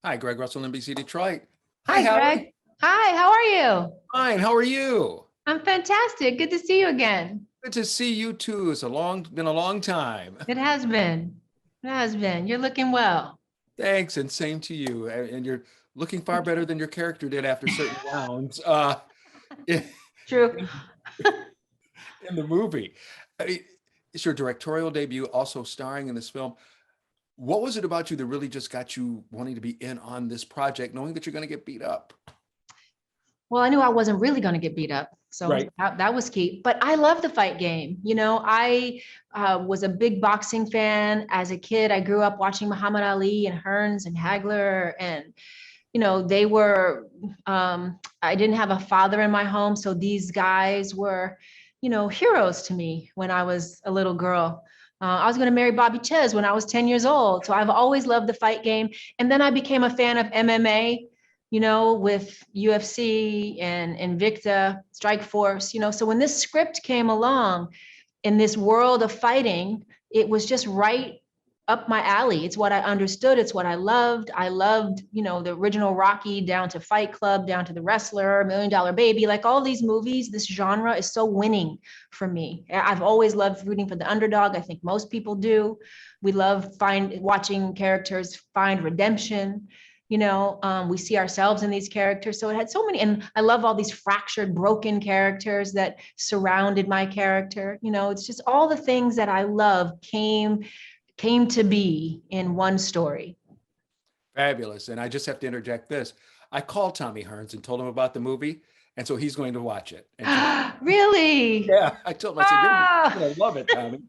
Hi, Greg Russell, NBC Detroit. Hi, Hi, Halle. Greg. Hi, how are you? Fine. How are you? I'm fantastic. Good to see you again. Good to see you too. Been a long time. It has been. It has been. You're looking well. Thanks, and same to you. And you're looking far better than your character did after certain rounds in, True. in the movie. I mean, it's your directorial debut, also starring in this film. What was it about you that really just got you wanting to be in on this project, knowing that you're going to get beat up? Well, I knew I wasn't really going to get beat up. So Right. that was key. But I love the fight game. I was a big boxing fan as a kid. I grew up watching Muhammad Ali and Hearns and Hagler. And, they were, I didn't have a father in my home. So these guys were, heroes to me when I was a little girl. I was going to marry Bobby Ches when I was 10 years old. So I've always loved the fight game. And then I became a fan of MMA, with UFC and Invicta, Strike Force, so when this script came along in this world of fighting, it was just right up my alley. It's what I understood. It's what I loved. I loved, the original Rocky down to Fight Club, down to The Wrestler, Million Dollar Baby, like all these movies. This genre is so winning for me. I've always loved rooting for the underdog. I think most people do. We love watching characters find redemption. We see ourselves in these characters. So it had so many, and I love all these fractured, broken characters that surrounded my character. It's just all the things that I love came to be in one story. Fabulous. And I just have to interject this. I called Tommy Hearns and told him about the movie, and so he's going to watch it. And Really? yeah, I told him, I said, you're Ah, gonna love it, Tommy.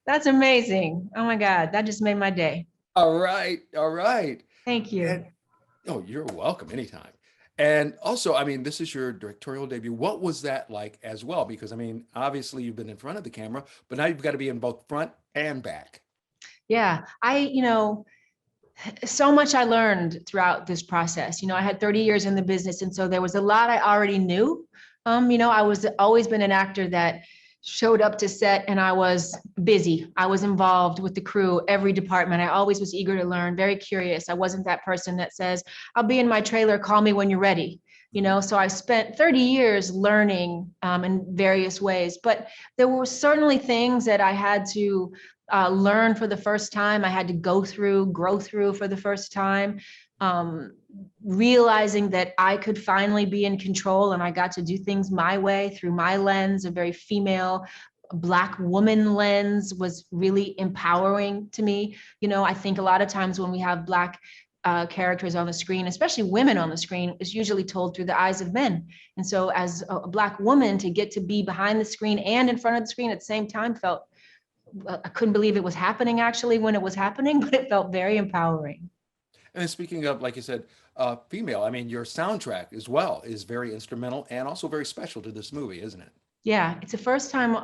that's amazing. Oh my God, that just made my day. All right, all right. Thank you. And oh, you're welcome anytime. And also, I mean, this is your directorial debut. What was that like as well? Because I mean, obviously you've been in front of the camera, but now you've got to be in both front and back. Yeah, so much I learned throughout this process. I had 30 years in the business, and so there was a lot I already knew. I was always been an actor that showed up to set and I was busy. I was involved with the crew, every department. I always was eager to learn, very curious. I wasn't that person that says, I'll be in my trailer, call me when you're ready. So I spent 30 years learning in various ways, but there were certainly things that I had to learn for the first time. I had to go through, grow through for the first time, um, realizing that I could finally be in control and I got to do things my way through my lens, a very female, Black woman lens was really empowering to me. I think a lot of times when we have Black characters on the screen, especially women on the screen, is usually told through the eyes of men. And so as a Black woman to get to be behind the screen and in front of the screen at the same time felt, I couldn't believe it was happening actually when it was happening, but it felt very empowering. And speaking of, like you said, female, I mean, your soundtrack as well is very instrumental and also very special to this movie, isn't it? Yeah, it's the first time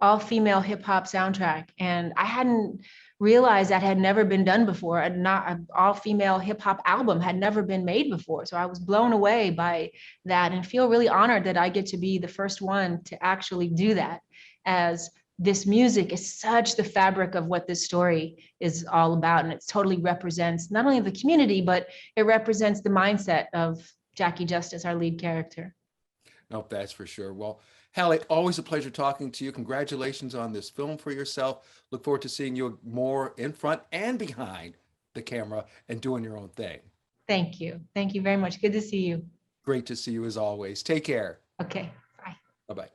all female hip hop soundtrack, and I hadn't realized that had never been done before. And not an all female hip hop album had never been made before, so I was blown away by that and feel really honored that I get to be the first one to actually do that. As this music is such the fabric of what this story is all about, and it totally represents not only the community, but it represents the mindset of Jackie Justice, our lead character. Nope, that's for sure. Well, Hallie, always a pleasure talking to you. Congratulations on this film for yourself. Look forward to seeing you more in front and behind the camera and doing your own thing. Thank you. Thank you very much. Good to see you. Great to see you as always. Take care. Okay. Bye. Bye bye.